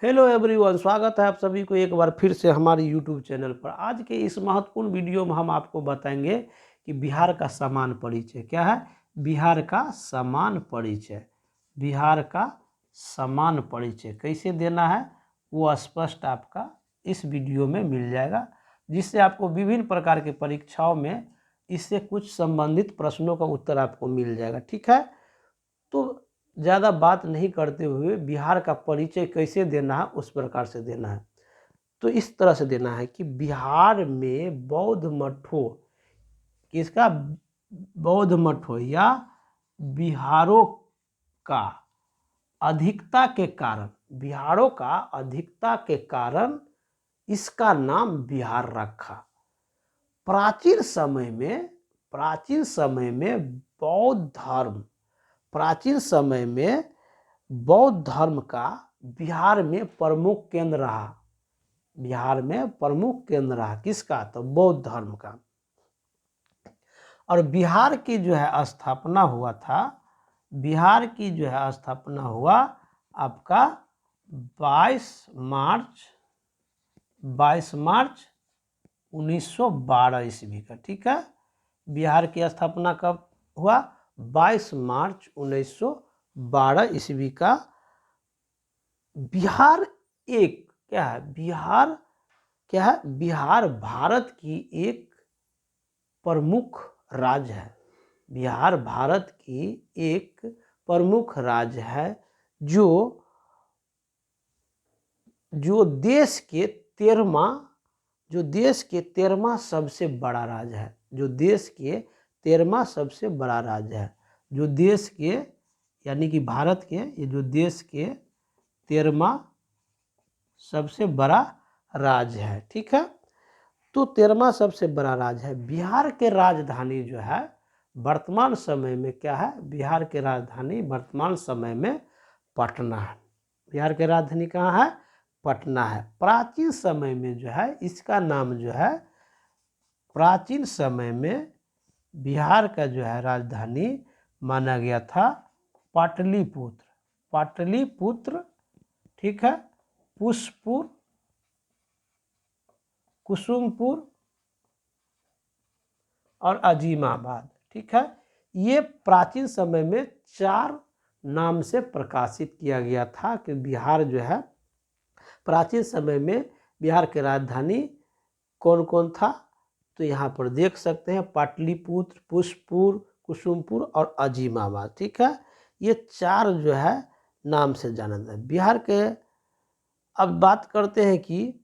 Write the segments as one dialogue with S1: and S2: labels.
S1: Hello everyone, स्वागत है आप सभी को एक बार फिर से हमारे यूट्यूब चैनल पर। आज के इस महत्वपूर्ण वीडियो में हम आपको बताएंगे कि बिहार का समान परिचय क्या है। बिहार का समान परिचय, बिहार का समान परिचय कैसे देना है वो स्पष्ट आपका इस वीडियो में मिल जाएगा, जिससे आपको विभिन्न प्रकार के परीक्षाओं में इससे कुछ संबंधित प्रश्नों का उत्तर आपको मिल जाएगा। ठीक है, तो ज़्यादा बात नहीं करते हुए बिहार का परिचय कैसे देना है उस प्रकार से देना है। तो इस तरह से देना है कि बिहार में बौद्ध मठों, किसका, बौद्ध मठों या बिहारों का अधिकता के कारण, बिहारों का अधिकता के कारण इसका नाम बिहार रखा। प्राचीन समय में बौद्ध धर्म, प्राचीन समय में बौद्ध धर्म का बिहार में प्रमुख केंद्र रहा। बिहार में प्रमुख केंद्र रहा किसका, तो बौद्ध धर्म का। और बिहार की जो है स्थापना हुआ था, बिहार की जो है स्थापना हुआ आपका 22 मार्च 1912 ईस्वी का। ठीक है, बिहार की स्थापना कब हुआ, 22 मार्च 1912 ईस्वी का। बिहार एक क्या है, बिहार क्या है, बिहार भारत की एक प्रमुख राज्य है। बिहार भारत की एक प्रमुख राज्य है जो देश के 13वां सबसे बड़ा राज्य है, जो देश के 13वां सबसे बड़ा राज्य है, जो देश के यानी कि भारत के, ये जो देश के 13वां सबसे बड़ा राज्य है। ठीक है, तो 13वां सबसे बड़ा राज्य है। बिहार के राजधानी जो है वर्तमान समय में क्या है, बिहार के राजधानी वर्तमान समय में पटना है। बिहार के राजधानी कहाँ है, पटना है। प्राचीन समय में जो है इसका नाम जो है, प्राचीन समय में बिहार का जो है राजधानी माना गया था पाटलिपुत्र। पाटलिपुत्र, ठीक है, पुष्पुर, कुसुमपुर और अजीमाबाद। ठीक है, ये प्राचीन समय में 4 नाम से प्रकाशित किया गया था कि बिहार जो है प्राचीन समय में बिहार के राजधानी कौन कौन था। तो यहाँ पर देख सकते हैं पाटलिपुत्र, पुष्पुर, कुसुमपुर और अजीमाबाद। ठीक है, ये 4 जो है नाम से जाना जाता है बिहार के। अब बात करते हैं कि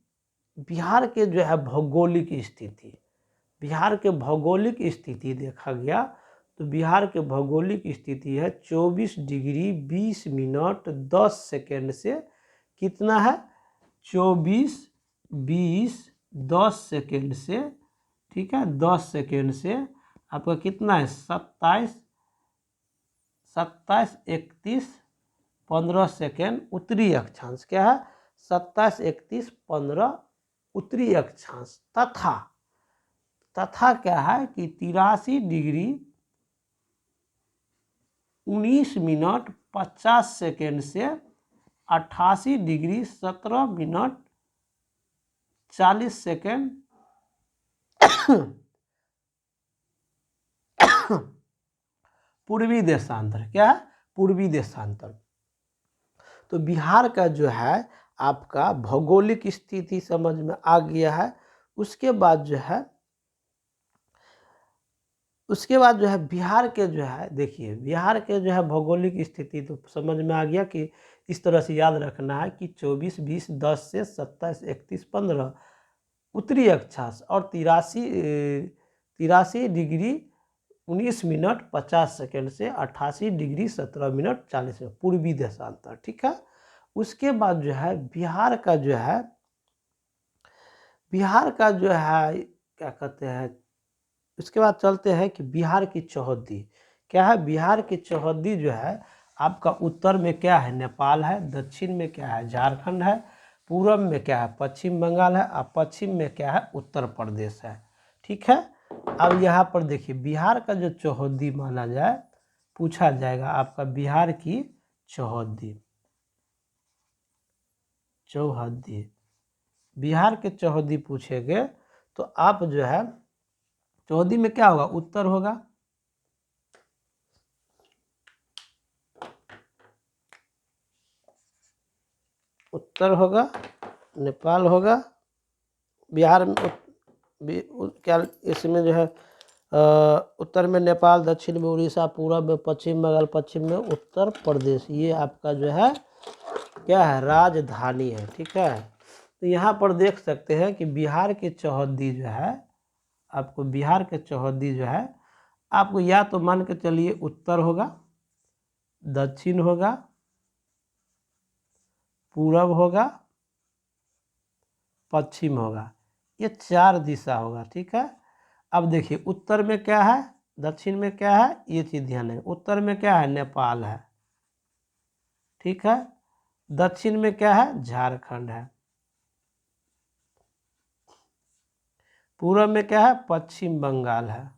S1: बिहार के जो है भौगोलिक स्थिति, बिहार के भौगोलिक स्थिति देखा गया तो बिहार के भौगोलिक स्थिति है 24 डिग्री 20 मिनट 10 सेकेंड से कितना है, 24 20 10 सेकेंड से, ठीक है, 10 सेकेंड से आपका कितना है 27 31 15 सेकेंड उत्तरी अक्षांश। क्या है, 27 31 15 उत्तरी अक्षांश। तथा क्या है कि 83 डिग्री 19 मिनट 50 सेकेंड से 88 डिग्री 17 मिनट 40 सेकेंड पूर्वी देशांतर। क्या है, पूर्वी देशांतर। तो बिहार का जो है आपका भौगोलिक स्थिति समझ में आ गया है। उसके बाद जो है बिहार के जो है, देखिए बिहार के जो है भौगोलिक स्थिति तो समझ में आ गया कि इस तरह से याद रखना है कि 24 20 10 से 27 31 15 उत्तरी अक्षांश और 83 डिग्री 19 मिनट 50 सेकेंड से 88 डिग्री 17 मिनट 40 सेकेंड पूर्वी देशांतर। ठीक है, उसके बाद जो है बिहार का जो है क्या कहते हैं, उसके बाद चलते हैं कि बिहार की चौहद्दी। क्या है, बिहार की चौहद्दी जो है आपका उत्तर में क्या है, नेपाल है, दक्षिण में क्या है, झारखंड है, पूर्व में क्या है, पश्चिम बंगाल है और पश्चिम में क्या है, उत्तर प्रदेश है। ठीक है, अब यहाँ पर देखिए बिहार का जो चौहद्दी माना जाए, पूछा जाएगा आपका बिहार की चौहद्दी। चौहद्दी, बिहार के चौहद्दी पूछेंगे तो आप जो है चौहद्दी में क्या होगा, उत्तर होगा, उत्तर होगा, नेपाल होगा, बिहार में क्या इसमें जो है उत्तर में नेपाल, दक्षिण में उड़ीसा, पूरब में पश्चिम बंगाल, पश्चिम में उत्तर प्रदेश। ये आपका जो है क्या है, राजधानी है। ठीक है, तो यहाँ पर देख सकते हैं कि बिहार के चौहद्दी जो है, आपको बिहार के चौहद्दी जो है आपको या तो मान के चलिए उत्तर होगा, दक्षिण होगा, पूरब होगा, पश्चिम होगा, ये 4 दिशा होगा। ठीक है, अब देखिए उत्तर में क्या है, दक्षिण में क्या है, ये चीज़ ध्यान है। उत्तर में क्या है, नेपाल है। ठीक है, दक्षिण में क्या है, झारखंड है। पूरब में क्या है, पश्चिम बंगाल है,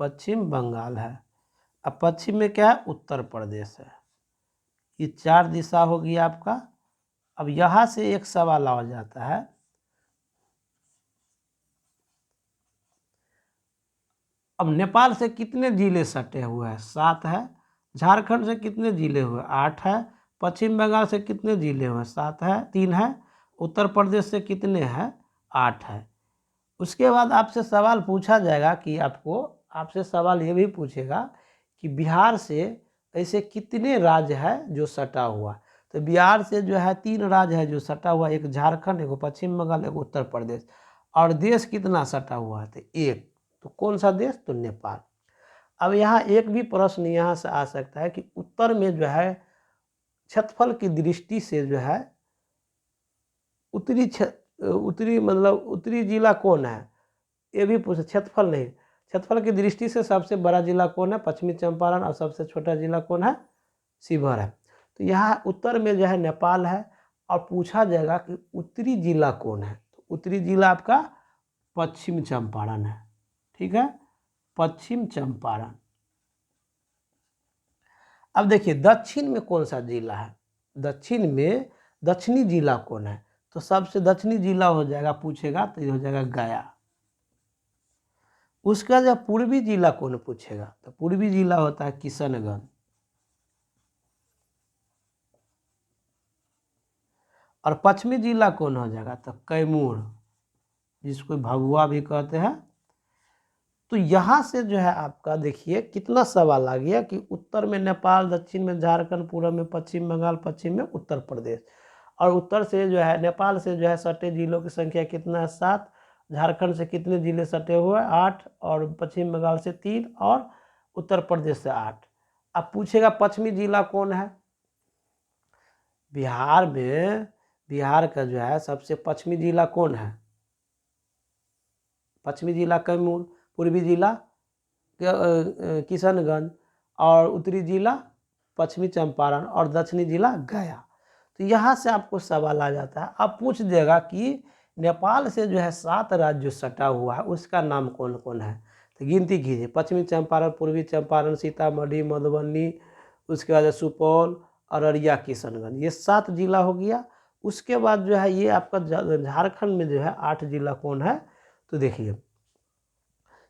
S1: पश्चिम बंगाल है। अब पश्चिम में क्या है, उत्तर प्रदेश है। ये 4 दिशा होगी आपका। अब यहाँ से एक सवाल आ जाता है, अब नेपाल से कितने जिले सटे हुए हैं, 7 है। झारखंड से कितने जिले हुए, 8 है। पश्चिम बंगाल से कितने जिले हुए, 7 है, 3 है। उत्तर प्रदेश से कितने हैं, 8 है। उसके बाद आपसे सवाल पूछा जाएगा कि आपसे सवाल ये भी पूछेगा कि बिहार से ऐसे कितने राज्य है जो सटा हुआ। तो बिहार से जो है 3 राज्य है जो सटा हुआ, एक झारखंड, एक पश्चिम बंगाल, एक उत्तर प्रदेश। और देश कितना सटा हुआ है, तो एक। तो कौन सा देश, तो नेपाल। अब यहाँ एक भी प्रश्न यहाँ से आ सकता है कि उत्तर में जो है क्षेत्रफल की दृष्टि से जो है उत्तरी मतलब उत्तरी जिला कौन है, ये भी पूछे। क्षेत्रफल नहीं, क्षेत्रफल की दृष्टि से सबसे बड़ा जिला कौन है, पश्चिमी चंपारण। और सबसे छोटा जिला कौन है, शिवहर है। तो यहाँ उत्तर में जो है नेपाल है। और पूछा जाएगा कि उत्तरी जिला कौन है, तो उत्तरी जिला आपका पश्चिम चंपारण है। ठीक है, पश्चिम चंपारण। अब देखिए दक्षिण में कौन सा जिला है, दक्षिण में दक्षिणी जिला कौन है, तो सबसे दक्षिणी जिला हो जाएगा, पूछेगा तो ये हो जाएगा गया। उसका जब पूर्वी जिला कौन पूछेगा, तो पूर्वी जिला होता है किशनगंज। और पश्चिमी जिला कौन हो जाएगा, तो कैमूर, जिसको भभुआ भी कहते हैं। तो यहाँ से जो है आपका देखिए कितना सवाल आ गया कि उत्तर में नेपाल, दक्षिण में झारखंड, पूर्व में पश्चिम बंगाल, पश्चिम में उत्तर प्रदेश। और उत्तर से जो है नेपाल से जो है सटे जिलों की संख्या कितना है, 7। झारखंड से कितने जिले सटे हुए, 8। और पश्चिम बंगाल से 3 और उत्तर प्रदेश से 8। अब पूछेगा पश्चिमी जिला कौन है, बिहार में बिहार का जो है सबसे पश्चिमी जिला कौन है, पश्चिमी जिला कैमूर, पूर्वी जिला किशनगंज, और उत्तरी जिला पश्चिमी चंपारण, और दक्षिणी जिला गया। तो यहाँ से आपको सवाल आ जाता है। अब पूछ देगा कि नेपाल से जो है 7 राज्य जो सटा हुआ है उसका नाम कौन कौन है, तो गिनती कीजिए। पश्चिमी चंपारण, पूर्वी चंपारण, सीतामढ़ी, मधुबनी, उसके बाद सुपौल, अररिया, किशनगंज, ये 7 जिला हो गया। उसके बाद जो है ये आपका झारखंड में जो है 8 जिला कौन है, तो देखिए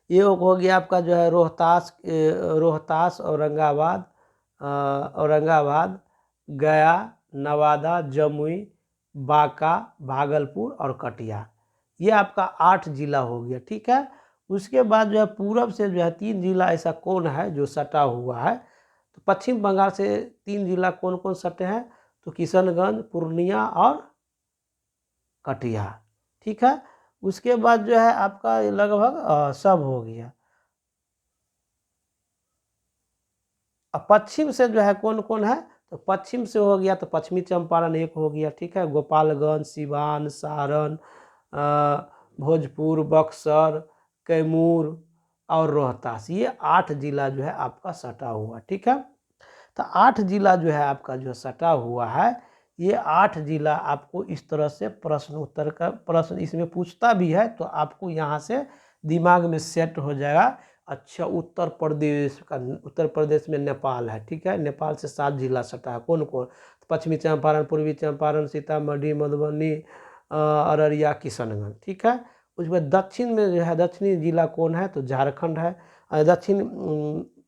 S1: ये हो गया आपका जो है रोहतास, औरंगाबाद, गया, नवादा, जमुई, बांका, भागलपुर और कटिहार। ये आपका 8 जिला हो गया। ठीक है, उसके बाद जो है पूरब से जो है 3 जिला ऐसा कौन है जो सटा हुआ है, तो पश्चिम बंगाल से 3 जिला कौन कौन सटे हैं, तो किशनगंज, पूर्णिया और कटिहार। ठीक है, उसके बाद जो है आपका लगभग सब हो गया। अब पश्चिम से जो है कौन कौन है, तो पश्चिम से हो गया तो पश्चिमी चंपारण एक हो गया। ठीक है, गोपालगंज, सिवान, सारण, भोजपुर, बक्सर, कैमूर और रोहतास, ये 8 जिला जो है आपका सटा हुआ। ठीक है, तो 8 जिला जो है आपका जो सटा हुआ है, ये 8 जिला आपको इस तरह से प्रश्न उत्तर का प्रश्न इसमें पूछता भी है, तो आपको यहाँ से दिमाग में सेट हो जाएगा। अच्छा, उत्तर प्रदेश का, उत्तर प्रदेश में नेपाल है, ठीक है। नेपाल से 7 जिला सटा है, कौन कौन? पश्चिमी चंपारण, पूर्वी चंपारण, सीतामढ़ी, मधुबनी, अररिया, किशनगंज, ठीक है। उसके बाद दक्षिण में जो है, दक्षिणी जिला कौन है? तो झारखंड है।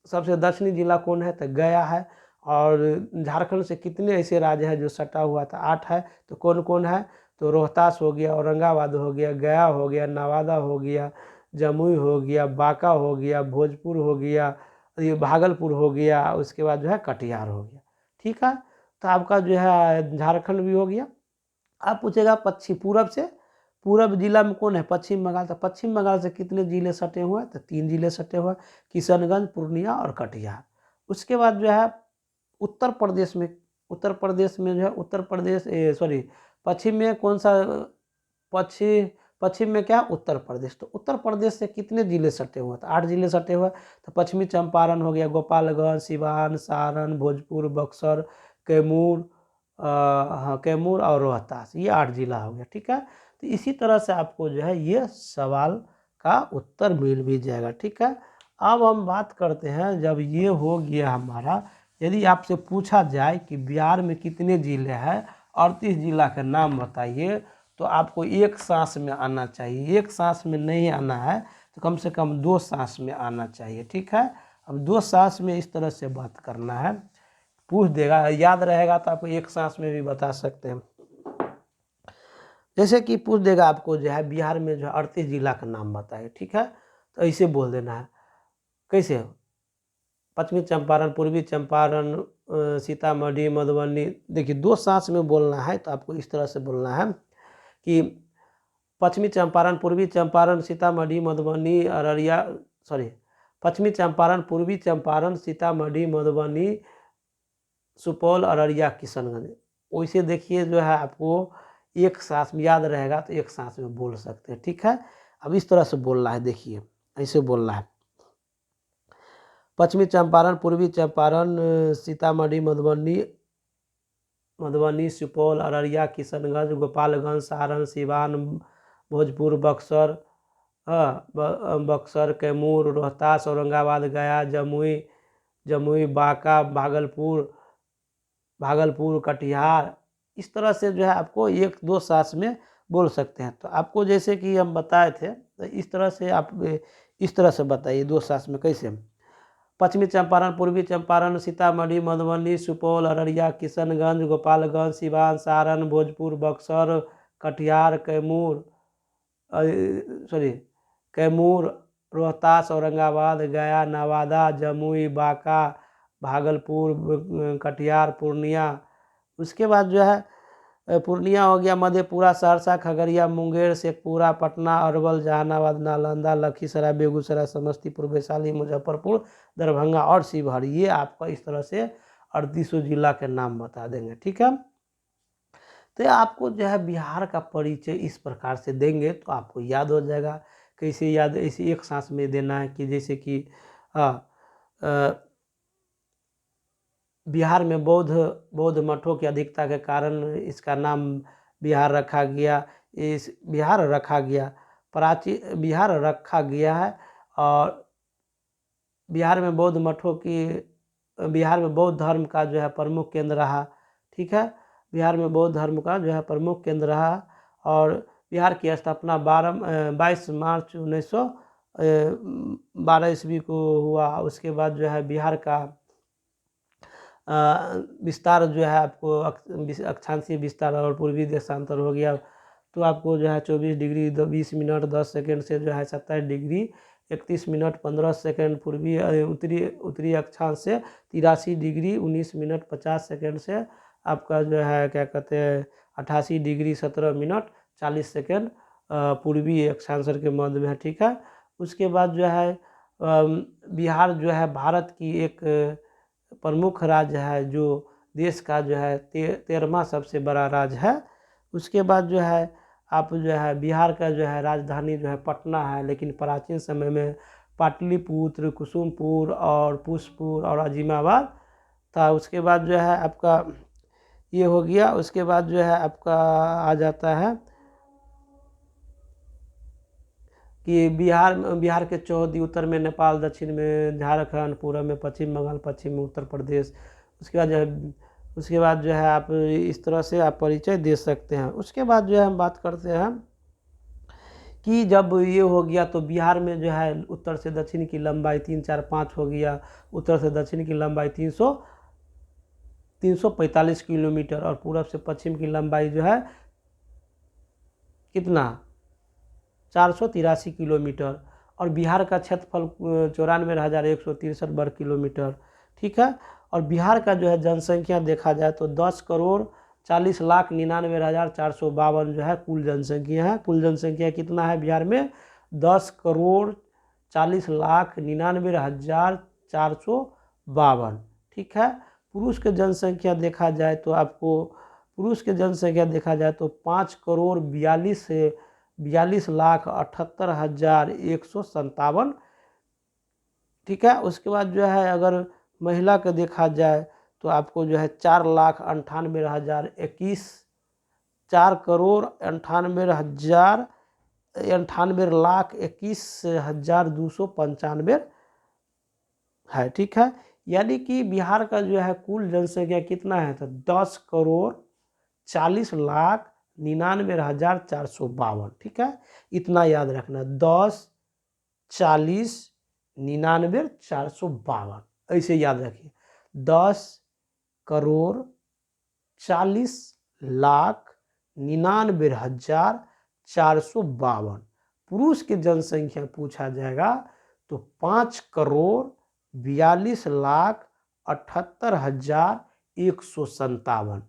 S1: सबसे दक्षिणी जिला कौन है? तो गया है। और झारखंड से कितने ऐसे राज्य हैं जो सटा हुआ था? 8 है। तो कौन कौन है? तो रोहतास हो गया, औरंगाबाद हो गया, गया हो गया, नवादा हो गया, जमुई हो गया, बांका हो गया, भोजपुर हो गया, ये भागलपुर हो गया, उसके बाद जो है कटिहार हो गया, ठीक है। तो आपका जो है झारखंड भी हो गया। आप पूछेगा पश्चिम पूरब से, पूरब जिला में कौन है? पश्चिम बंगाल। तो पश्चिम बंगाल से कितने जिले सटे हुए हैं? तो 3 जिले सटे हुए हैं, किशनगंज, पूर्णिया और कटिहार। उसके बाद जो है उत्तर प्रदेश में, उत्तर प्रदेश में जो है उत्तर प्रदेश सॉरी पश्चिम में कौन सा? पश्चिम पश्चिम में क्या? उत्तर प्रदेश। तो उत्तर प्रदेश से कितने जिले सटे हुए? तो 8 जिले सटे हुए। तो पश्चिमी चंपारण हो गया, गोपालगंज, सिवान, सारण, भोजपुर, बक्सर, कैमूर, हाँ कैमूर और रोहतास, ये 8 जिला हो गया, ठीक है। तो इसी तरह से आपको जो है ये सवाल का उत्तर मिल भी जाएगा, ठीक है। अब हम बात करते हैं, जब ये हो गया हमारा, यदि आपसे पूछा जाए कि बिहार में कितने जिले हैं, 38 जिला का नाम बताइए, तो आपको एक सांस में आना चाहिए। एक सांस में नहीं आना है तो कम से कम 2 सांस में आना चाहिए, ठीक है। अब 2 सांस में इस तरह से बात करना है, पूछ देगा, याद रहेगा तो आपको एक सांस में भी बता सकते हैं। जैसे कि पूछ देगा आपको जो है बिहार में जो है 38 जिला का नाम बताए, ठीक है। तो ऐसे बोल देना है। कैसे? पश्चिमी चंपारण, पूर्वी चंपारण, सीतामढ़ी, मधुबनी। देखिए 2 सांस में बोलना है तो आपको इस तरह से बोलना है कि पश्चिमी चंपारण, पूर्वी चंपारण, सीतामढ़ी, मधुबनी, अररिया, सॉरी पश्चिमी चंपारण, पूर्वी चंपारण, सीतामढ़ी, मधुबनी, सुपौल, अररिया, किशनगंज। वैसे देखिए जो है आपको एक सांस में याद रहेगा तो एक सांस में बोल सकते हैं, ठीक है। अब इस तरह से बोलना है, देखिए ऐसे बोलना है। पश्चिमी चंपारण, पूर्वी चंपारण, सीतामढ़ी, मधुबनी, सुपौल, अररिया, किशनगंज, गोपालगंज, सारण, सिवान, भोजपुर, बक्सर, बक्सर, कैमूर, रोहतास, औरंगाबाद, गया, जमुई, बांका, भागलपुर, कटिहार। इस तरह से जो है आपको 1-2 सांस में बोल सकते हैं। तो आपको जैसे कि हम बताए थे, तो इस तरह से आप इस तरह से बताइए 2 सांस में कैसे? पश्चिमी चंपारण, पूर्वी चंपारण, सीतामढ़ी, मधुबनी, सुपौल, अररिया, किशनगंज, गोपालगंज, सिवान, सारण, भोजपुर, बक्सर, कटिहार, कैमूर, रोहतास, औरंगाबाद, गया, नवादा, जमुई, बांका, भागलपुर, कटिहार, पूर्णिया। उसके बाद जो है पूर्णिया हो गया, मधेपुरा, सहरसा, खगड़िया, मुंगेर, शेखपुरा, पटना, अरवल, जहानाबाद, नालंदा, लखीसराय, बेगूसराय, समस्तीपुर, वैशाली, मुजफ्फरपुर, दरभंगा और शिवहर। ये आपका इस तरह से 38 जिला के नाम बता देंगे, ठीक है। तो आपको जो है बिहार का परिचय इस प्रकार से देंगे तो आपको याद हो जाएगा। कैसे याद? ऐसे एक सांस में देना है कि जैसे कि बिहार में बौद्ध मठों की अधिकता के कारण इसका नाम बिहार रखा गया। इस बिहार रखा गया, बिहार रखा गया है। और बिहार में बिहार में बौद्ध धर्म का जो है प्रमुख केंद्र रहा, ठीक है। बिहार में बौद्ध धर्म का जो है प्रमुख केंद्र रहा। और बिहार की स्थापना 22 मार्च 1912 ईस्वी को हुआ। उसके बाद जो है बिहार का विस्तार जो है आपको अक्षांशीय विस्तार और पूर्वी देशांतर हो गया। तो आपको जो है 24 डिग्री 20 मिनट 10 सेकेंड से जो है 27 डिग्री 31 मिनट 15 सेकेंड पूर्वी उत्तरी अक्षांश से 83 डिग्री 19 मिनट 50 सेकेंड से आपका जो है क्या कहते हैं 88 डिग्री 17 मिनट 40 सेकेंड पूर्वी अक्षांश के मध्य में है, ठीक है। उसके बाद जो है बिहार जो है भारत की एक प्रमुख राज्य है, जो देश का जो है 13वां सबसे बड़ा राज्य है। उसके बाद जो है आप जो है बिहार का जो है राजधानी जो है पटना है, लेकिन प्राचीन समय में पाटलिपुत्र, कुसुमपुर और पुष्पुर और अजीमाबाद था। उसके बाद जो है आपका ये हो गया। उसके बाद जो है आपका आ जाता है कि बिहार के चौहदी, उत्तर में नेपाल, दक्षिण में झारखंड, पूर्व में पश्चिम बंगाल, पश्चिम में उत्तर प्रदेश। उसके बाद जो है आप इस तरह से आप परिचय दे सकते हैं। उसके बाद जो है हम बात करते हैं कि जब ये हो गया तो बिहार में जो है उत्तर से दक्षिण की लंबाई 3, 4, 5 हो गया। उत्तर से दक्षिण की लंबाई 345 किलोमीटर और पूर्व से पश्चिम की लंबाई जो है कितना 483 किलोमीटर और बिहार का क्षेत्रफल 94,163 वर्ग किलोमीटर। ठीक है। और बिहार का जो है जनसंख्या देखा जाए तो 10,40,99,452 जो है कुल जनसंख्या है। कुल जनसंख्या कितना है बिहार में 10,40,99,452। ठीक है। पुरुष के जनसंख्या देखा जाए तो आपको पुरुष के जनसंख्या देखा जाए तो 5,42,48,157। ठीक है। उसके बाद जो है अगर महिला का देखा जाए तो आपको जो है 4,98,021 4,98,021,295 है। ठीक है। यानी कि बिहार का जो है कुल जनसंख्या कितना है तो 10,40,99,452। ठीक है। इतना याद रखना 10,40,99,452 ऐसे याद रखिए 10,40,99,452। पुरुष की जनसंख्या पूछा जाएगा तो 5,42,78,157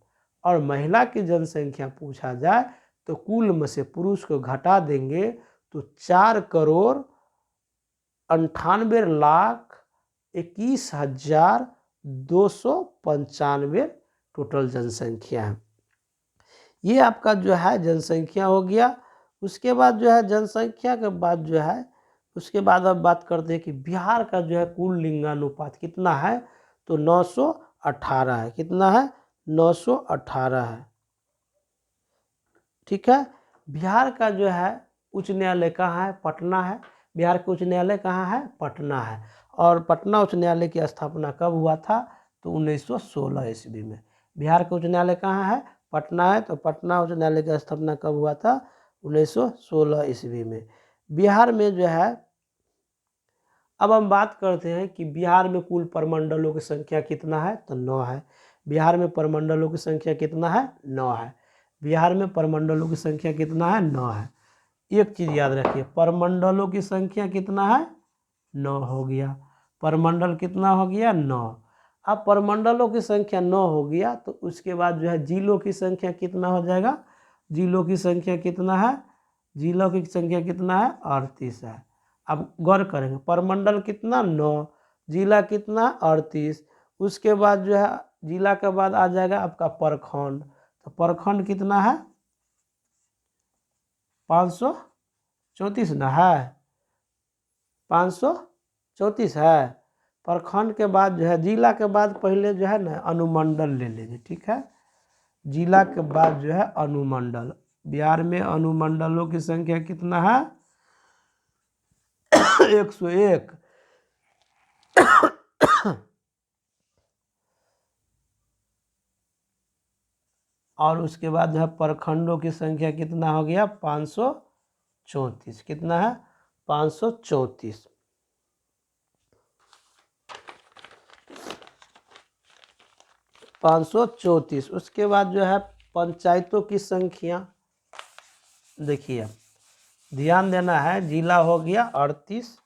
S1: और महिला की जनसंख्या पूछा जाए तो कुल में से पुरुष को घटा देंगे तो 4,98,21,295 टोटल जनसंख्या है। ये आपका जो है जनसंख्या हो गया। उसके बाद जो है जनसंख्या के बाद जो है उसके बाद अब बात करते हैं कि बिहार का जो है कुल लिंगानुपात कितना है तो 918 है। कितना है 918 है। ठीक है। बिहार का जो है उच्च न्यायालय कहाँ है पटना है। बिहार का उच्च न्यायालय कहाँ है पटना है। और पटना उच्च न्यायालय की स्थापना कब हुआ था तो 1916 ईस्वी में। बिहार का उच्च न्यायालय कहाँ है पटना है तो पटना उच्च न्यायालय की स्थापना कब हुआ था 1916 ईस्वी में। बिहार में जो है अब हम बात करते हैं कि बिहार में कुल प्रमंडलों की संख्या कितना है तो 9 है। बिहार में प्रमंडलों की संख्या कितना है 9 है। बिहार में प्रमंडलों की संख्या कितना है 9 है। एक चीज याद रखिए प्रमंडलों की संख्या कितना है 9 हो गया। प्रमंडल कितना हो गया 9। अब प्रमंडलों की संख्या 9 हो गया तो उसके बाद जो है जिलों की संख्या कितना हो जाएगा। जिलों की संख्या कितना है जिलों की संख्या कितना है 38 है। अब गौर करेंगे प्रमंडल कितना 9 जिला कितना 38। उसके बाद जो है जिला के बाद आ जाएगा आपका प्रखंड तो प्रखंड कितना है 534 ना है 534 है। प्रखंड के बाद जो है जिला के बाद पहले जो है ना अनुमंडल ले लीजिए। ठीक है। जिला के बाद जो है अनुमंडल। बिहार में अनुमंडलों की संख्या कितना है 101। और उसके बाद जो है प्रखंडों की संख्या कितना हो गया 534। कितना है 534। उसके बाद जो है पंचायतों की संख्या देखिए ध्यान देना है। जिला हो गया 38।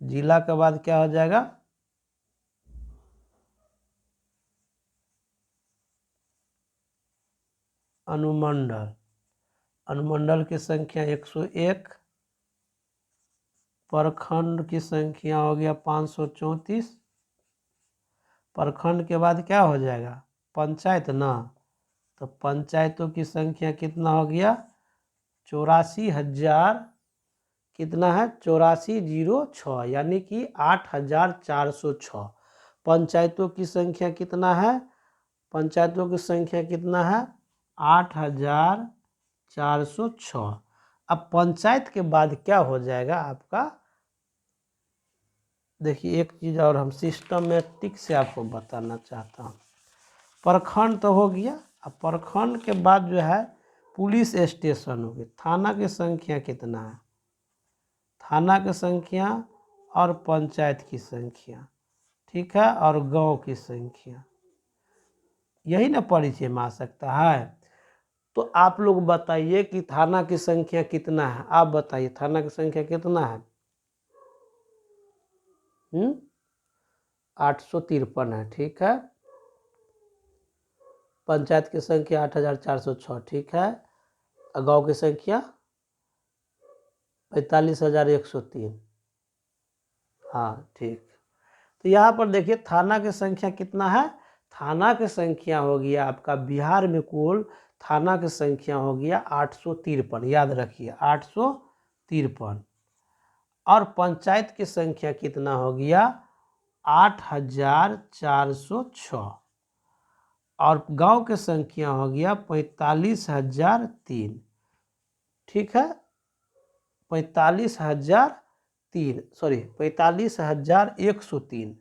S1: जिला के बाद क्या हो जाएगा अनुमंडल। अनुमंडल की संख्या 101। प्रखंड की संख्या हो गया 534। प्रखंड के बाद क्या हो जाएगा पंचायत ना तो पंचायतों की संख्या कितना हो गया 84,000 कितना है 8406 यानी कि 8,406। पंचायतों की संख्या कितना है पंचायतों की संख्या कितना है 8,406। अब पंचायत के बाद क्या हो जाएगा आपका, देखिए एक चीज़ और हम सिस्टमेटिक से आपको बताना चाहता हूँ। प्रखंड तो हो गया, अब प्रखंड के बाद जो है पुलिस स्टेशन हो गया। थाना की संख्या कितना है, थाना की संख्या और पंचायत की संख्या, ठीक है, और गांव की संख्या, यही ना परिचय में आ सकता है। तो आप लोग बताइए कि थाना की संख्या कितना है, आप बताइए थाना की संख्या कितना है। 853 है, ठीक है। पंचायत की संख्या 8406, ठीक है। गांव की संख्या 45,103, हाँ ठीक। तो यहाँ पर देखिए थाना की संख्या कितना है, थाना की संख्या हो गया आपका बिहार में कुल थाना की संख्या हो गया 853, याद रखिए 853। और पंचायत की संख्या कितना हो गया 8406, और गांव की संख्या हो गया 45,003, ठीक है। 45,003, सॉरी 45,103,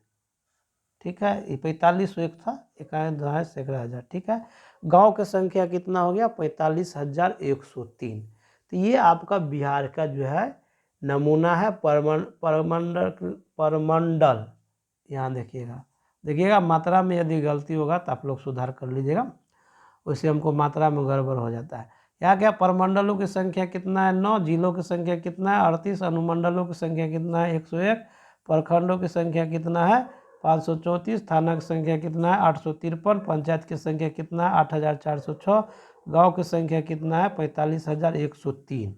S1: ठीक है। ये 4501 था, 11,000, ठीक है। गांव की संख्या कितना हो गया 45,103। तो ये आपका बिहार का जो है नमूना है परमंडल। यहाँ देखिएगा मात्रा में यदि गलती होगा तो आप लोग सुधार कर लीजिएगा, उससे हमको मात्रा में गड़बड़ हो जाता है। यहाँ क्या परमंडलों की संख्या कितना है 9, जिलों की संख्या कितना है 38, अनुमंडलों की संख्या कितना है 101, प्रखंडों की संख्या कितना है 534, थाना की संख्या कितना है 853, पंचायत की संख्या कितना है 8,406, गांव की संख्या कितना है 45,103।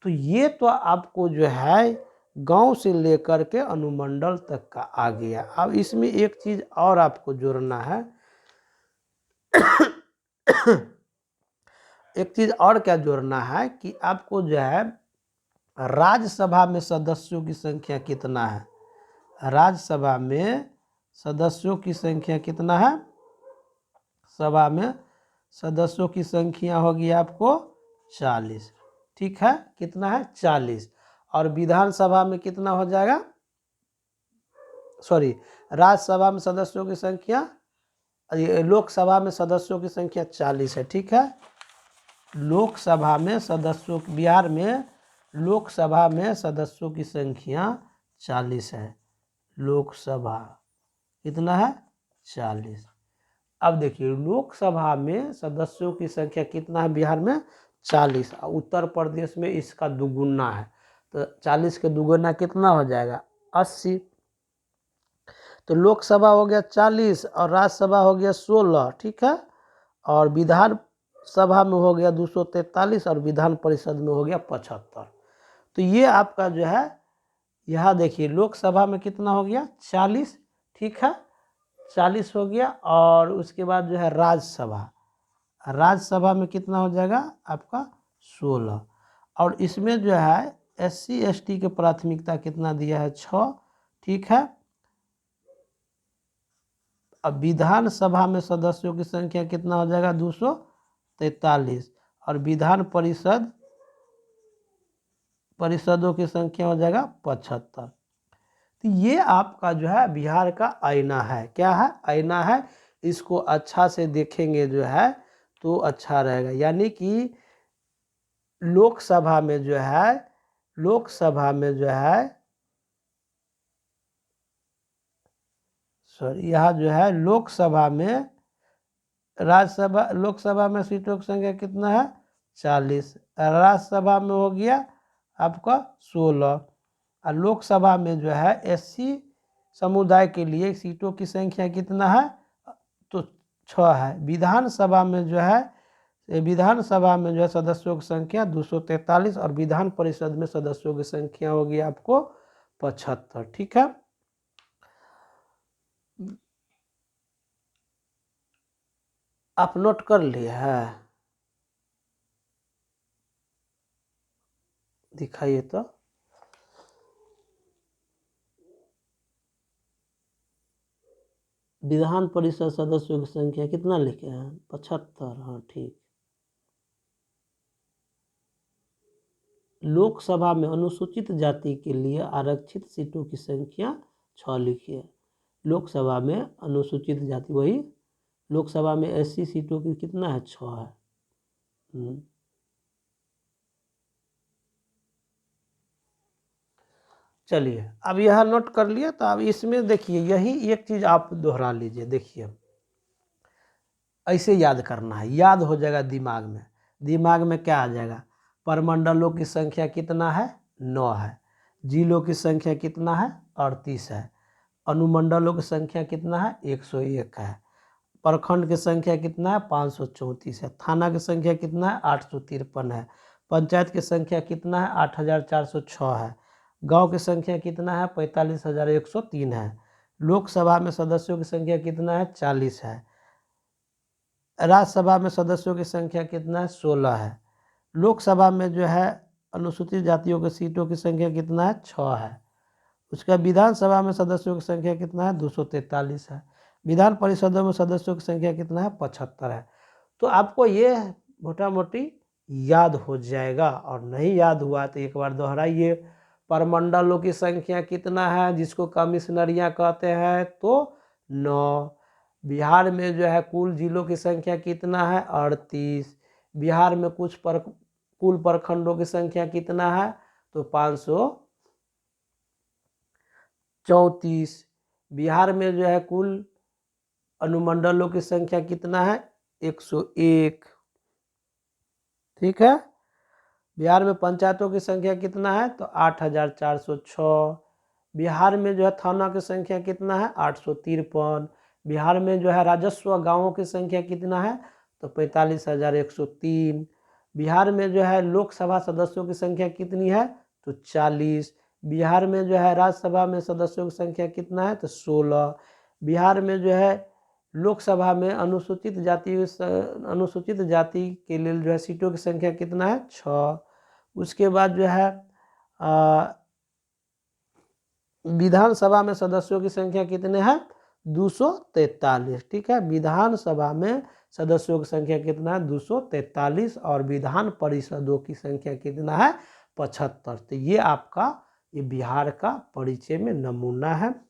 S1: तो ये तो आपको जो है गांव से लेकर के अनुमंडल तक का आ गया। अब इसमें एक चीज़ और आपको जोड़ना है एक चीज़ और क्या जोड़ना है कि आपको जो है राज्यसभा में सदस्यों की संख्या कितना है, राज्यसभा में सदस्यों की संख्या कितना है, सभा में सदस्यों की संख्या होगी आपको 40, ठीक है। कितना है 40। और विधानसभा में कितना हो जाएगा, सॉरी राज्यसभा में सदस्यों की संख्या, लोकसभा में सदस्यों की संख्या 40 है, ठीक है। लोकसभा में सदस्यों, बिहार में लोकसभा में सदस्यों की संख्या 40 है, लोकसभा कितना है 40। अब देखिए लोकसभा में सदस्यों की संख्या कितना है बिहार में 40, उत्तर प्रदेश में इसका दुगुना है, तो 40 के दुगुना कितना हो जाएगा 80। तो लोकसभा हो गया 40 और राज्यसभा हो गया 16, ठीक है। और विधान सभा में हो गया 243 और विधान परिषद में हो गया 75। तो ये आपका जो है यहाँ देखिए लोकसभा में कितना हो गया 40, ठीक है 40 हो गया। और उसके बाद जो है राज्यसभा, राज्यसभा में कितना हो जाएगा आपका 16। और इसमें जो है SC ST के प्राथमिकता कितना दिया है 6, ठीक है। अब विधानसभा में सदस्यों की संख्या कितना हो जाएगा 243, और विधान परिषदों की संख्या हो जाएगा 75। तो ये आपका जो है बिहार का आईना है, क्या है आईना है। इसको अच्छा से देखेंगे जो है तो अच्छा रहेगा। यानी कि लोकसभा में जो है, लोकसभा में जो है सॉरी यहाँ जो है लोकसभा में, राज्यसभा लोकसभा में सीटों की संख्या कितना है 40, राज्यसभा में हो गया आपका 16, और लोकसभा में जो है SC समुदाय के लिए सीटों की संख्या कितना है तो 6 है। विधानसभा में जो है, विधानसभा में जो है सदस्यों की संख्या 243 और विधान परिषद में सदस्यों की संख्या होगी आपको 75, ठीक है। आप नोट कर लिए है, दिखाइए तो। विधान परिषद सदस्यों की संख्या कितना लिखे हैं 75, हाँ ठीक। लोकसभा में अनुसूचित जाति के लिए आरक्षित सीटों की संख्या 6 लिखिए। लोकसभा में अनुसूचित जाति, वही लोकसभा में एससी सीटों की कितना है, 6 है। चलिए, अब यह नोट कर लिया। तो अब इसमें देखिए, यही एक चीज आप दोहरा लीजिए। देखिए, ऐसे याद करना है, याद हो जाएगा दिमाग में। दिमाग में क्या आ जाएगा, परमंडलों की संख्या कितना है, 9 है। जिलों की संख्या कितना है, 38 है। अनुमंडलों की संख्या कितना है, 101 है। प्रखंड की संख्या कितना है, 534 है। थाना की संख्या कितना है, 853 है। पंचायत की संख्या कितना है, 8406 है। गांव की संख्या कितना है, 45,103 है। लोकसभा में सदस्यों की संख्या कितना है, 40 है। राज्यसभा में सदस्यों की संख्या कितना है, 16 है। लोकसभा में जो है अनुसूचित जातियों की सीटों की संख्या कितना है, 6 है। उसका विधानसभा में सदस्यों की संख्या कितना है, 243 है। विधान परिषदों में सदस्यों की संख्या कितना है, 75 है। तो आपको ये मोटा मोटी याद हो जाएगा, और नहीं याद हुआ तो एक बार दोहराइए। परमंडलों की संख्या कितना है, जिसको कमिश्नरियाँ कहते हैं, तो 9। बिहार में जो है कुल जिलों की संख्या कितना है, 38। बिहार में कुल प्रखंडों की संख्या कितना है, तो 534। बिहार में जो है कुल अनुमंडलों की संख्या कितना है, 101। ठीक है। बिहार में पंचायतों की संख्या कितना है, तो 8406। बिहार में जो है थाना की संख्या कितना है, 853। बिहार में जो है राजस्व गांवों की संख्या कितना है, तो 45,103। बिहार में जो है लोकसभा सदस्यों की संख्या कितनी है, तो 40। बिहार में जो है राज्यसभा में सदस्यों की संख्या कितना है, तो 16। बिहार में जो है लोकसभा में अनुसूचित जाति के लिए जो है सीटों की संख्या कितना है, 6। उसके बाद जो है विधानसभा में सदस्यों की संख्या कितने हैं, 243। ठीक है, विधानसभा में सदस्यों की संख्या कितना है, 243। और विधान परिषदों की संख्या कितना है, 75। तो ये आपका ये बिहार का परिचय में नमूना है।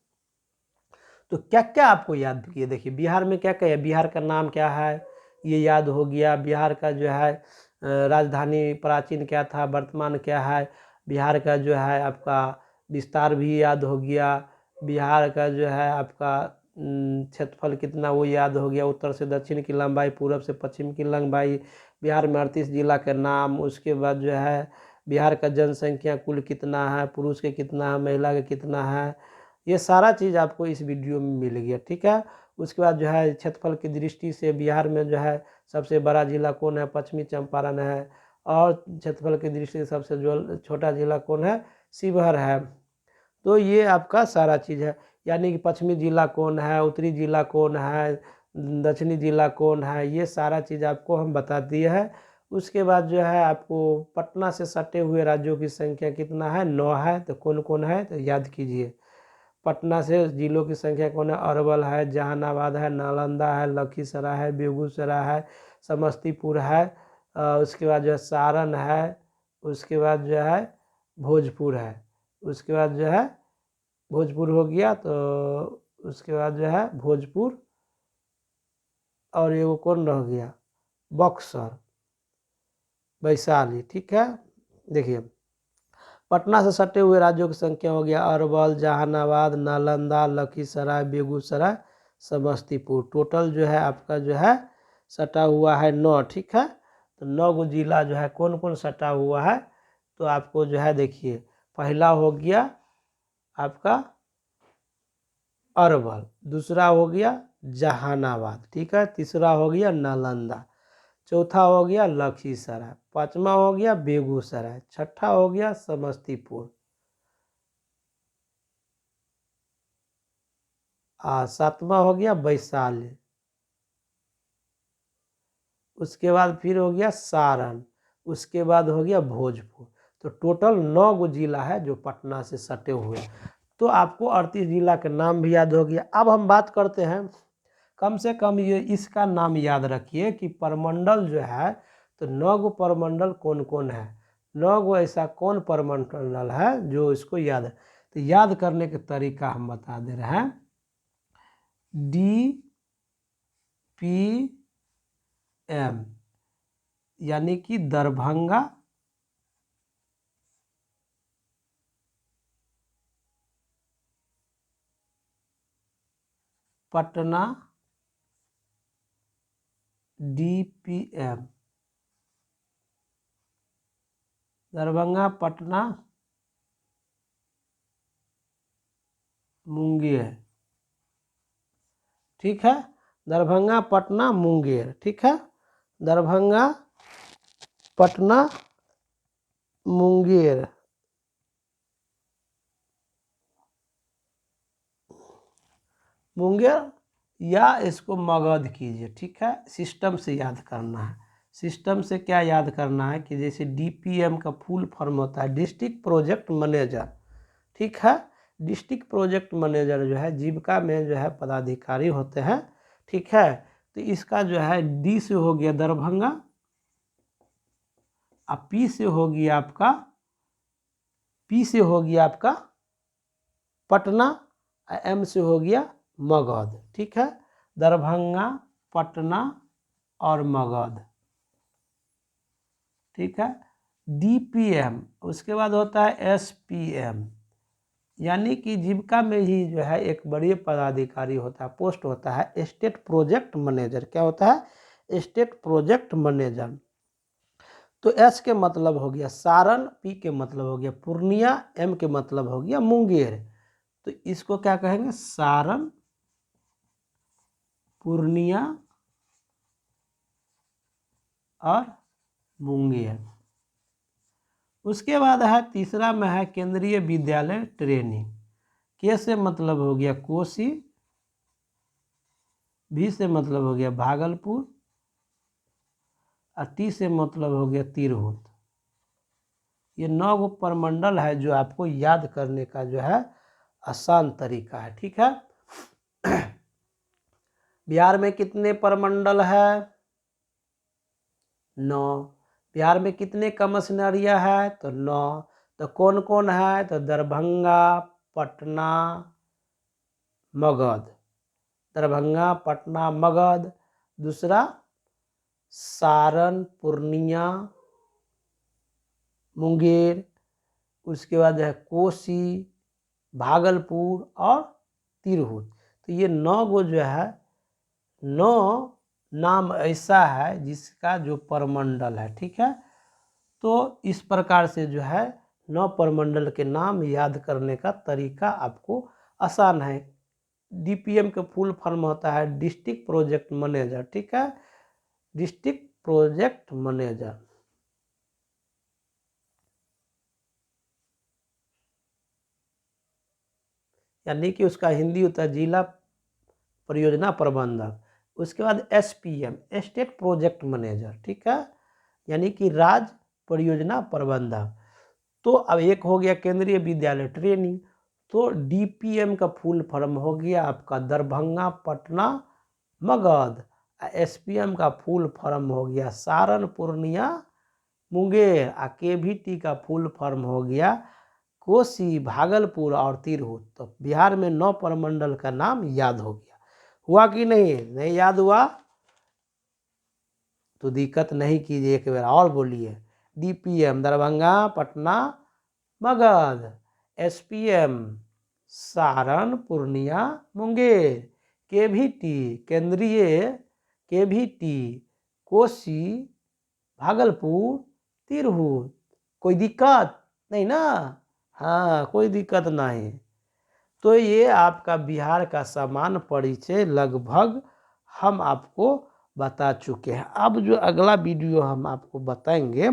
S1: तो क्या क्या आपको याद किए, देखिए बिहार में क्या क्या है, बिहार का नाम क्या है, ये याद हो गया। बिहार का जो है राजधानी प्राचीन क्या था, वर्तमान क्या है। बिहार का जो है आपका विस्तार भी याद हो गया। बिहार का जो है आपका क्षेत्रफल कितना, वो याद हो गया। उत्तर से दक्षिण की लंबाई, पूर्व से पश्चिम की लंबाई। बिहार में 38 जिला के नाम। उसके बाद जो है बिहार का जनसंख्या कुल कितना है, पुरुष के कितना है, महिला के कितना है, ये सारा चीज़ आपको इस वीडियो में मिल गया। ठीक है। उसके बाद जो है क्षेत्रफल की दृष्टि से बिहार में जो है सबसे बड़ा जिला कौन है, पश्चिमी चंपारण है। और क्षेत्रफल की दृष्टि से सबसे जो छोटा जिला कौन है, शिवहर है। तो ये आपका सारा चीज़ है, यानी कि पश्चिमी जिला कौन है, उत्तरी जिला कौन है, दक्षिणी जिला कौन है, ये सारा चीज़ आपको हम बता दिए हैं। उसके बाद जो है आपको पटना से सटे हुए राज्यों की संख्या कितना है, 9 है। तो कौन कौन है, तो याद कीजिए। पटना से जिलों की संख्या कौन है, अरवल है, जहानाबाद है, नालंदा है, लखीसराय है, बेगूसराय है, समस्तीपुर है। उसके बाद जो है सारण है। उसके बाद जो है भोजपुर है। उसके बाद जो है भोजपुर हो गया। तो उसके बाद जो है भोजपुर, और ये वो कौन रह गया, बक्सर, वैशाली। ठीक है। देखिए पटना से सटे हुए राज्यों की संख्या हो गया अरवल, जहानाबाद, नालंदा, लखीसराय, बेगूसराय, समस्तीपुर। टोटल जो है आपका जो है सटा हुआ है 9। ठीक है। तो 9 गो जिला जो है कौन कौन सटा हुआ है, तो आपको जो है देखिए, पहला हो गया आपका अरवल, दूसरा हो गया जहानाबाद। ठीक है। तीसरा हो गया नालंदा, चौथा हो गया लखीसराय, पांचवा हो गया बेगूसराय, छठा हो गया समस्तीपुर, सातवां हो गया वैशाली। उसके बाद फिर हो गया सारण। उसके बाद हो गया भोजपुर। तो टोटल 9 गो जिला है जो पटना से सटे हुए। तो आपको 38 जिला के नाम भी याद हो गया। अब हम बात करते हैं, कम से कम ये इसका नाम याद रखिए कि परमंडल जो है, तो 9 गो परमंडल कौन कौन है। 9 गो ऐसा कौन परमंडल है जो इसको याद है। तो याद करने का तरीका हम बता दे रहे हैं। DPM यानी कि दरभंगा पटना DPM, दरभंगा पटना मुंगेर, ठीक है। दरभंगा पटना मुंगेर, ठीक है। दरभंगा पटना मुंगेर, मुंगेर या इसको मगध कीजिए, ठीक है। सिस्टम से याद करना है। सिस्टम से क्या याद करना है कि जैसे DPM का फुल फॉर्म होता है डिस्ट्रिक्ट प्रोजेक्ट मैनेजर, ठीक है। डिस्ट्रिक्ट प्रोजेक्ट मैनेजर जो है जीविका में जो है पदाधिकारी होते हैं, ठीक है। तो इसका जो है D से हो गया दरभंगा, अब P से होगी आपका पटना, M से हो गया मगध, ठीक है। दरभंगा पटना और मगध, ठीक है। DPM उसके बाद होता है SPM, यानी कि जीविका में ही जो है एक बड़ी पदाधिकारी होता है, पोस्ट होता है स्टेट प्रोजेक्ट मैनेजर। क्या होता है? State project manager. तो S के मतलब हो गया सारण, P के मतलब हो गया पूर्णिया, M के मतलब हो गया मुंगेर। तो इसको क्या कहेंगे? सारण, पूर्णिया और मुंगेर। उसके बाद है तीसरा में है केंद्रीय विद्यालय ट्रेनिंग। के से मतलब हो गया कोसी, भी से मतलब हो गया भागलपुर और टी से मतलब हो गया तिरहुत। ये 9 गो प्रमंडल है जो आपको याद करने का जो है आसान तरीका है, ठीक है। बिहार में कितने प्रमंडल है? 9। बिहार में कितने कमिश्नरिया है? तो 9। तो कौन कौन है? तो दरभंगा, पटना, मगध। दरभंगा, पटना, मगध। दूसरा सारण, पूर्णिया, मुंगेर। उसके बाद है कोसी, भागलपुर और तिरहुत। तो ये 9 गो जो है 9 नाम ऐसा है जिसका जो प्रमंडल है, ठीक है। तो इस प्रकार से जो है 9 प्रमंडल के नाम याद करने का तरीका आपको आसान है। DPM का फुल फॉर्म होता है डिस्ट्रिक्ट प्रोजेक्ट मैनेजर, ठीक है। District project manager. यानी कि उसका हिंदी होता है जिला परियोजना प्रबंधक। उसके बाद SPM स्टेट प्रोजेक्ट मैनेजर, ठीक है, यानी कि राज्य परियोजना प्रबंधक। तो अब एक हो गया केंद्रीय विद्यालय ट्रेनिंग। तो DPM का फुल फॉर्म हो गया आपका दरभंगा, पटना, मगध। SPM का फुल फॉर्म हो गया सारण, पूर्णिया, मुंगेर। KVT का फुल फॉर्म हो गया कोसी, भागलपुर और तिरहुत। तो बिहार में 9 प्रमंडल का नाम याद हो गया। हुआ कि नहीं? नहीं याद हुआ तो दिक्कत नहीं कीजिए, एक बार और बोलिए। DPM Darbhanga, Patna, Magadh. SPM Saran, Purnia, Munger. KVT केंद्रीय, KVT कोसी, भागलपुर, तिरहुत। कोई दिक्कत नहीं ना? हाँ, कोई दिक्कत नहीं। तो ये आपका बिहार का सामान्य परिचय लगभग हम आपको बता चुके हैं। अब जो अगला वीडियो हम आपको बताएंगे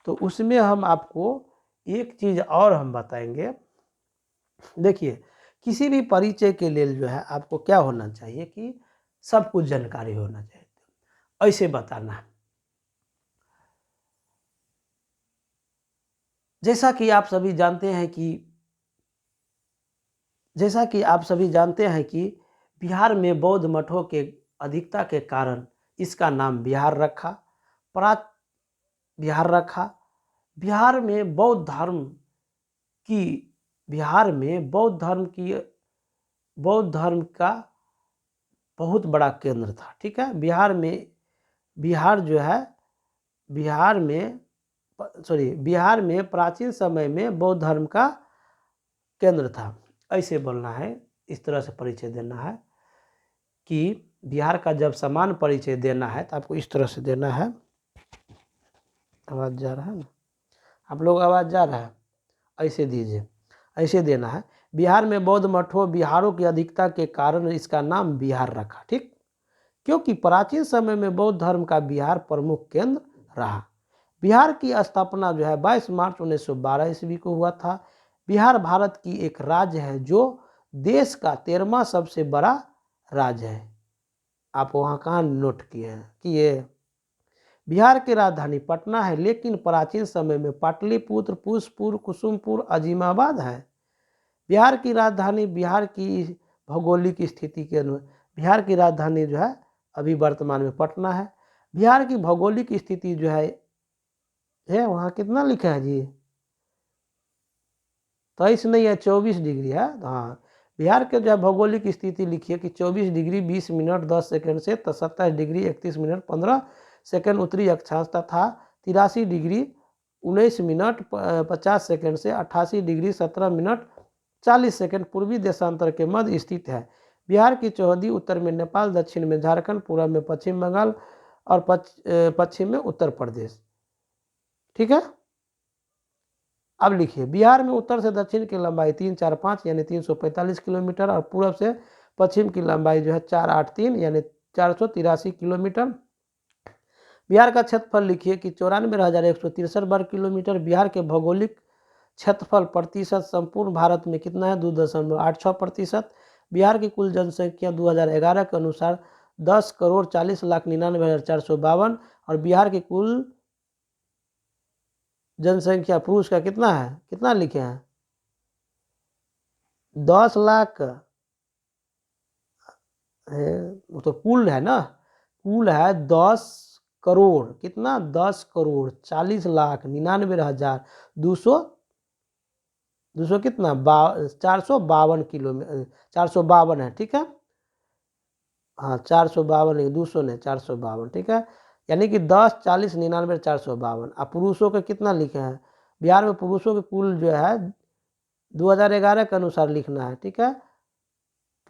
S1: तो उसमें हम आपको एक चीज़ और हम बताएंगे। देखिए, किसी भी परिचय के लिए जो है आपको क्या होना चाहिए कि सब कुछ जानकारी होना चाहिए। ऐसे बताना है जैसा कि आप सभी जानते हैं कि बिहार में बौद्ध मठों के अधिकता के कारण इसका नाम बिहार रखा, प्राच बिहार रखा। बिहार में बौद्ध धर्म की बिहार में बौद्ध धर्म का बहुत बड़ा केंद्र था। ठीक है, बिहार में प्राचीन समय में बौद्ध धर्म का केंद्र था। ऐसे बोलना है, इस तरह से परिचय देना है कि बिहार का जब समान परिचय देना है तो आपको इस तरह से देना है। आवाज़ जा रहा है ना आप लोग, आवाज़ जा रहा है? ऐसे दीजिए, ऐसे देना है। बिहार में बौद्ध मठों बिहारों की अधिकता के कारण इसका नाम बिहार रखा। ठीक, क्योंकि प्राचीन समय में बौद्ध धर्म का बिहार प्रमुख केंद्र रहा। बिहार की स्थापना जो है 22 मार्च 1912 ईस्वी को हुआ था। बिहार भारत की एक राज्य है जो देश का 13वां सबसे बड़ा राज्य है। आप वहाँ कहाँ नोट किए हैं कि ये बिहार की राजधानी पटना है, लेकिन प्राचीन समय में पाटलिपुत्र, पुष्पपुर, कुसुमपुर, अजीमाबाद है। बिहार की राजधानी बिहार की भौगोलिक स्थिति के बिहार की राजधानी जो है अभी वर्तमान में पटना है। बिहार की भौगोलिक स्थिति जो है वहाँ कितना लिखा है जी? 23 नहीं है, 24 डिग्री है। हाँ, बिहार के जो है भौगोलिक स्थिति लिखिए कि 24 डिग्री 20 मिनट 10 सेकंड से 27 डिग्री 31 मिनट 15 सेकंड उत्तरी अक्षांश तथा 83 डिग्री 19 मिनट 50 सेकंड से 88 डिग्री 17 मिनट 40 सेकंड पूर्वी देशांतर के मध्य स्थित है। बिहार की चौहदी उत्तर में नेपाल, दक्षिण में झारखंड, पूर्व में पश्चिम बंगाल और पश्चिम में उत्तर प्रदेश। ठीक है, अब लिखिए बिहार में उत्तर से दक्षिण की लंबाई 345 यानी 345 किलोमीटर और पूर्व से पश्चिम की लंबाई जो है 483 यानी 483 किलोमीटर। बिहार का क्षेत्रफल लिखिए कि 94,163 वर्ग किलोमीटर। बिहार के भौगोलिक क्षेत्रफल प्रतिशत संपूर्ण भारत में कितना है? 2.86%। बिहार की कुल जनसंख्या 2011 के अनुसार 10,40,99,452 और बिहार की कुल जनसंख्या पुरुष का कितना है? कितना लिखे हैं? 10 लाख है, वो तो कुल है ना, कुल है 10 करोड़। कितना? 10 करोड़ 40,99,200 कितना 452 किलोमीटर 452 है। ठीक है, हाँ 452 200 नहीं 452। ठीक है, यानी कि 10 40 99 452। अब पुरुषों के कितना लिखे हैं? बिहार में पुरुषों के कुल जो है 2011 के अनुसार लिखना है। ठीक है,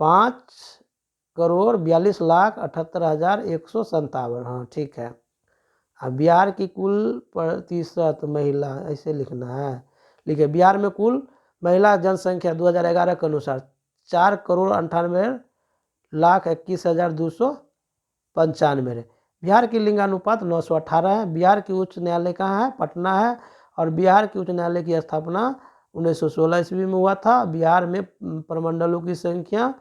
S1: 5,42,78,157। हाँ ठीक है। अब बिहार की कुल प्रतिशत महिला ऐसे लिखना है। लिखिए बिहार में कुल महिला जनसंख्या 2011 के अनुसार 4,98,21,295 है। बिहार की लिंगानुपात 918 है। बिहार की उच्च न्यायालय कहाँ है? पटना है। और बिहार की उच्च न्यायालय की स्थापना 1916 ईस्वी में हुआ था। बिहार में प्रमंडलों की संख्या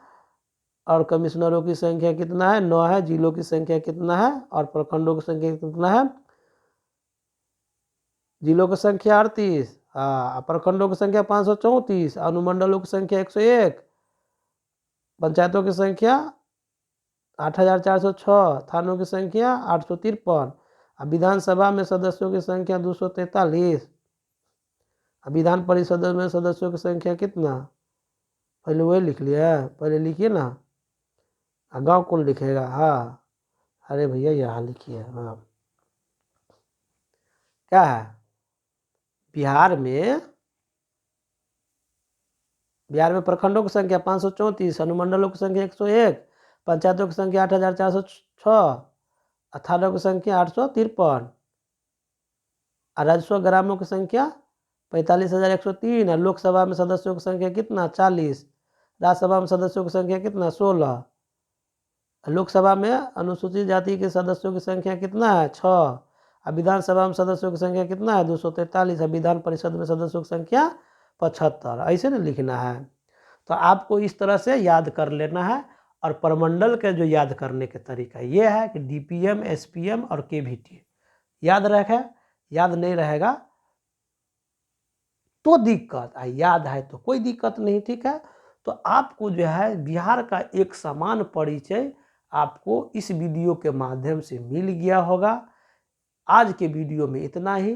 S1: और कमिश्नरों की संख्या कितना है? 9 है। जिलों की संख्या कितना है? और प्रखंडों की संख्या कितना है? जिलों की संख्या 38, हाँ, प्रखंडों की संख्या 534, अनुमंडलों की संख्या 101, पंचायतों की संख्या 8,406, थानों की संख्या 853। अब विधानसभा में सदस्यों की संख्या 243। अब विधान परिषद में सदस्यों की संख्या कितना? पहले वही लिख लिया, पहले लिखिए ना। गाँव कौन लिखेगा? हाँ, अरे भैया यहाँ लिखिए। हाँ, क्या है? बिहार में प्रखंडों की संख्या 534, अनुमंडलों की संख्या 101, पंचायतों की संख्या 8,406, थानों की संख्या 853 और राजस्व ग्रामों की संख्या 45,103 और लोकसभा में सदस्यों की संख्या कितना? 40। राज्यसभा में सदस्यों की संख्या कितना? 16। लोकसभा में अनुसूचित जाति के सदस्यों की संख्या कितना है? 6। अब विधानसभा में सदस्यों की संख्या कितना है? 243। अब विधान परिषद में सदस्यों की संख्या 75। ऐसे ना लिखना है। तो आपको इस तरह से याद कर लेना है। और प्रमंडल के जो याद करने के तरीका ये है कि डीपीएम, एसपीएम और केवीटी याद रखें। याद नहीं रहेगा तो दिक्कत, याद है तो कोई दिक्कत नहीं। ठीक है, तो आपको जो है बिहार का एक समान परिचय आपको इस वीडियो के माध्यम से मिल गया होगा। आज के वीडियो में इतना ही।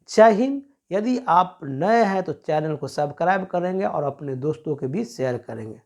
S1: जय हिंद। यदि आप नए हैं तो चैनल को सब्सक्राइब करेंगे और अपने दोस्तों के बीच शेयर करेंगे।